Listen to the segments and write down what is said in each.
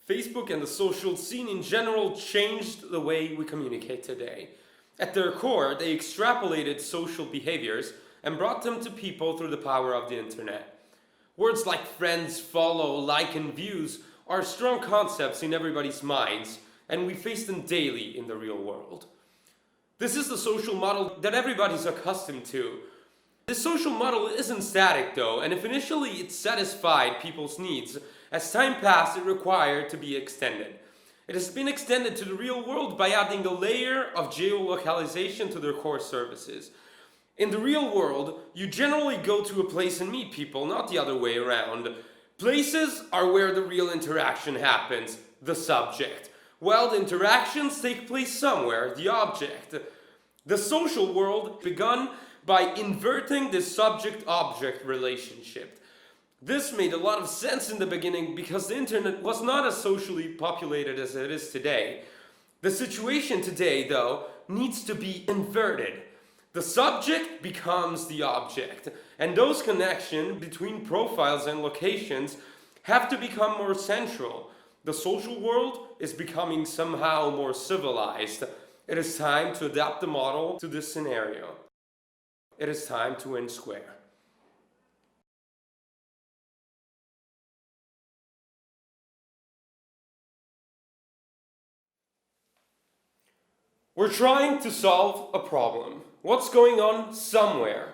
Facebook and the social scene in general changed the way we communicate today. At their core, they extrapolated social behaviors and brought them to people through the power of the internet. Words like friends, follow, like, and views are strong concepts in everybody's minds, and we face them daily in the real world. This is the social model that everybody's accustomed to. This social model isn't static though, and if initially it satisfied people's needs, as time passed it required to be extended. It has been extended to the real world by adding a layer of geolocalization to their core services. In the real world, you generally go to a place and meet people, not the other way around. Places are where the real interaction happens, the subject, while the interactions take place somewhere, the object. The social world begun by inverting the subject-object relationship. This made a lot of sense in the beginning because the internet was not as socially populated as it is today. The situation today, though, needs to be inverted. The subject becomes the object, and those connections between profiles and locations have to become more central. The social world is becoming somehow more civilized. It is time to adapt the model to this scenario. It is time to inSquare. We're trying to solve a problem. What's going on somewhere?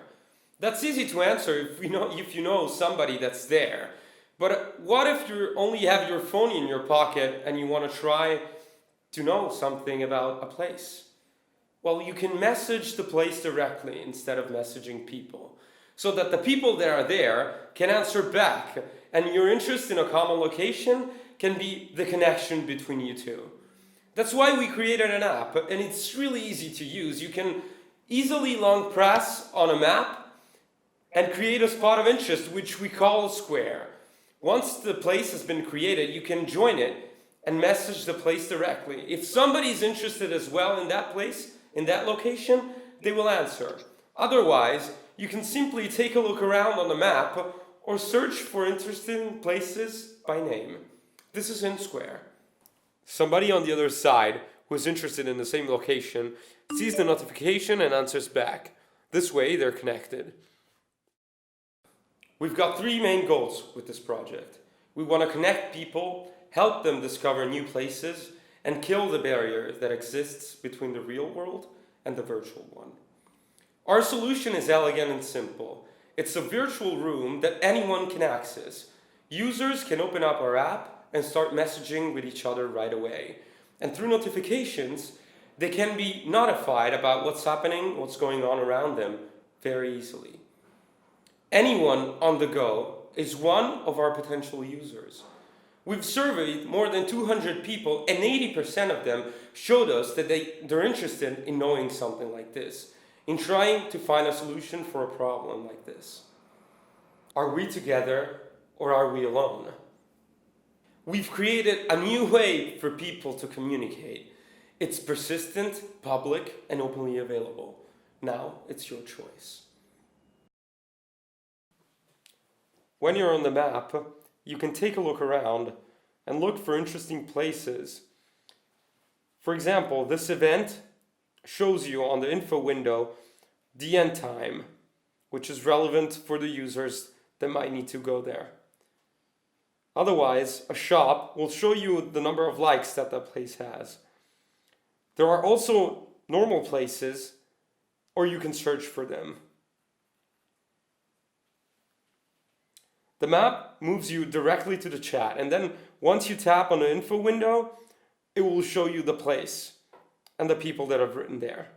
That's easy to answer if you know somebody that's there. But what if you only have your phone in your pocket and you want to try to know something about a place? Well, you can message the place directly instead of messaging people, so that the people that are there can answer back, and your interest in a common location can be the connection between you two. That's why we created an app, and it's really easy to use. You can easily long press on a map and create a spot of interest, which we call a square. Once the place has been created, you can join it and message the place directly. If somebody's interested as well in that place, in that location, they will answer. Otherwise, you can simply take a look around on the map or search for interesting places by name. This is inSquare. Somebody on the other side who is interested in the same location sees the notification and answers back. This way, they're connected. We've got three main goals with this project. We want to connect people, help them discover new places, and kill the barrier that exists between the real world and the virtual one. Our solution is elegant and simple. It's a virtual room that anyone can access. Users can open up our app and start messaging with each other right away. And through notifications, they can be notified about what's happening, what's going on around them very easily. Anyone on the go is one of our potential users. We've surveyed more than 200 people, and 80% of them showed us that they're interested in knowing something like this, in trying to find a solution for a problem like this. Are we together or are we alone? We've created a new way for people to communicate. It's persistent, public, and openly available. Now it's your choice. When you're on the map, you can take a look around and look for interesting places. For example, this event shows you on the info window the end time, which is relevant for the users that might need to go there. Otherwise, a shop will show you the number of likes that place has. There are also normal places, or you can search for them. The map moves you directly to the chat, and then once you tap on the info window, it will show you the place and the people that have written there.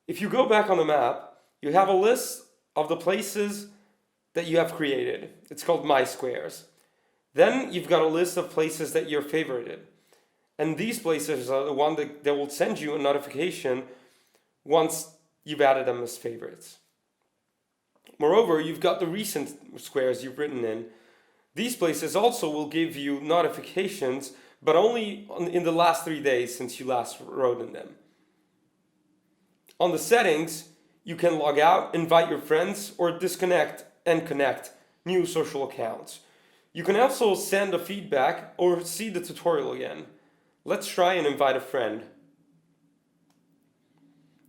If you go back on the map, you have a list of the places that you have created. It's called My Squares. Then you've got a list of places that you're favorited. And these places are the one that will send you a notification once you've added them as favorites. Moreover, you've got the recent squares you've written in. These places also will give you notifications, but only in the last 3 days since you last wrote in them. On the settings, you can log out, invite your friends, or disconnect and connect new social accounts. You can also send a feedback or see the tutorial again. Let's try and invite a friend.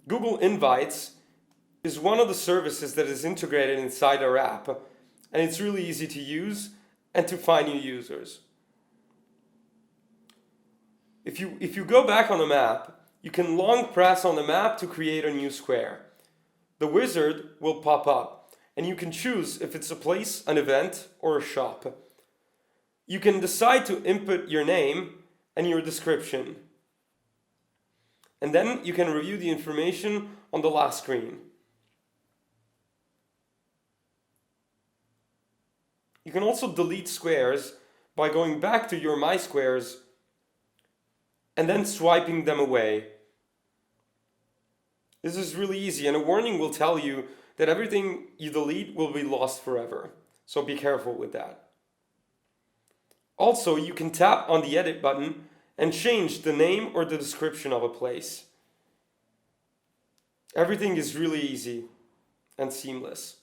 Google Invites is one of the services that is integrated inside our app, and it's really easy to use and to find new users. If you go back on the map, you can long press on the map to create a new square. The wizard will pop up, and you can choose if it's a place, an event, or a shop. You can decide to input your name and your description. And then you can review the information on the last screen. You can also delete squares by going back to your My Squares and then swiping them away. This is really easy, and a warning will tell you that everything you delete will be lost forever. So be careful with that. Also, you can tap on the edit button and change the name or the description of a place. Everything is really easy and seamless.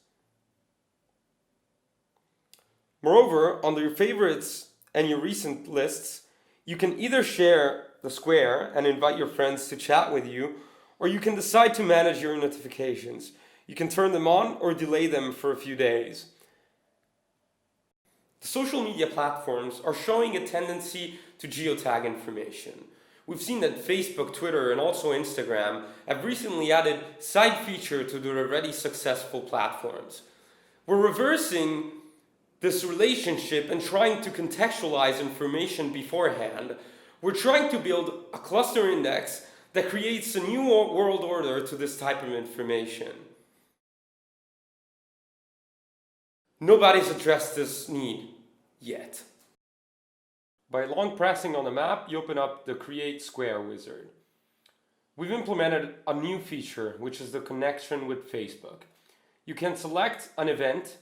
Moreover, under your favorites and your recent lists, you can either share the square and invite your friends to chat with you, or you can decide to manage your notifications. You can turn them on or delay them for a few days. The social media platforms are showing a tendency to geotag information. We've seen that Facebook, Twitter, and also Instagram have recently added side feature to their already successful platforms. We're reversing this relationship and trying to contextualize information beforehand. We're trying to build a cluster index that creates a new world order to this type of information. Nobody's addressed this need yet. By long pressing on the map, you open up the Create Square wizard. We've implemented a new feature, which is the connection with Facebook. You can select an event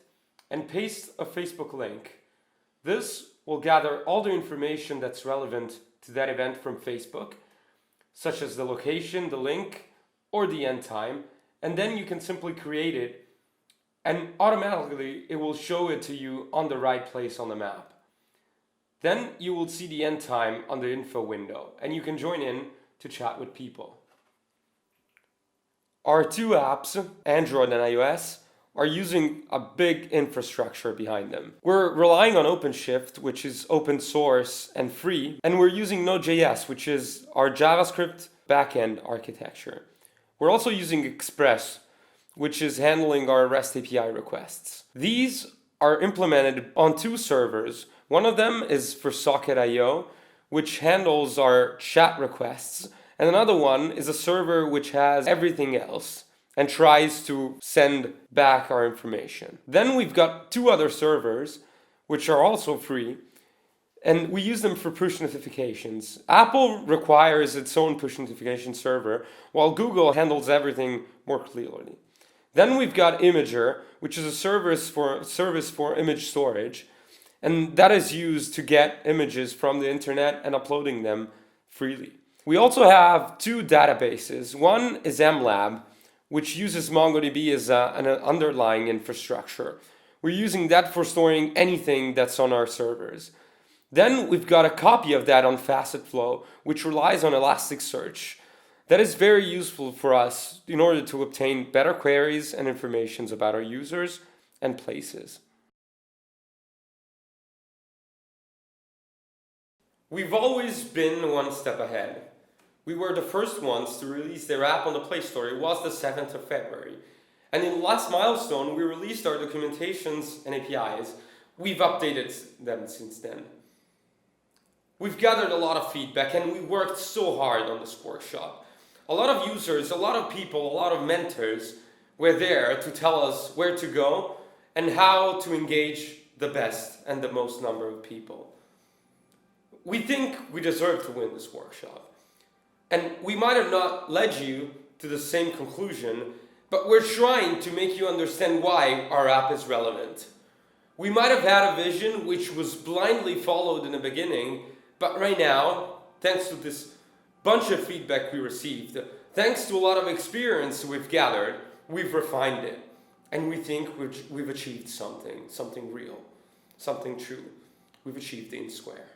and paste a Facebook link. This will gather all the information that's relevant to that event from Facebook, such as the location, the link, or the end time, and then you can simply create it, and automatically it will show it to you on the right place on the map. Then you will see the end time on the info window, and you can join in to chat with people. Our two apps, Android and iOS, are using a big infrastructure behind them. We're relying on OpenShift, which is open source and free, and we're using Node.js, which is our JavaScript backend architecture. We're also using Express, which is handling our REST API requests. These are implemented on two servers. One of them is for Socket.io, which handles our chat requests, and another one is a server which has everything else and tries to send back our information. Then we've got two other servers, which are also free, and we use them for push notifications. Apple requires its own push notification server, while Google handles everything more clearly. Then we've got Imager, which is a service for image storage, and that is used to get images from the internet and uploading them freely. We also have two databases. One is MLab, which uses MongoDB as an underlying infrastructure. We're using that for storing anything that's on our servers. Then we've got a copy of that on FacetFlow, which relies on Elasticsearch. That is very useful for us in order to obtain better queries and information about our users and places. We've always been one step ahead. We were the first ones to release their app on the Play Store. It was the 7th of February. And in the last milestone, we released our documentations and APIs. We've updated them since then. We've gathered a lot of feedback, and we worked so hard on this workshop. A lot of users, a lot of people, a lot of mentors were there to tell us where to go and how to engage the best and the most number of people. We think we deserve to win this workshop. And we might have not led you to the same conclusion, but we're trying to make you understand why our app is relevant. We might have had a vision which was blindly followed in the beginning, but right now, thanks to this bunch of feedback we received, thanks to a lot of experience we've gathered, we've refined it. And we think we've achieved something real, something true. we've achieved the inSquare.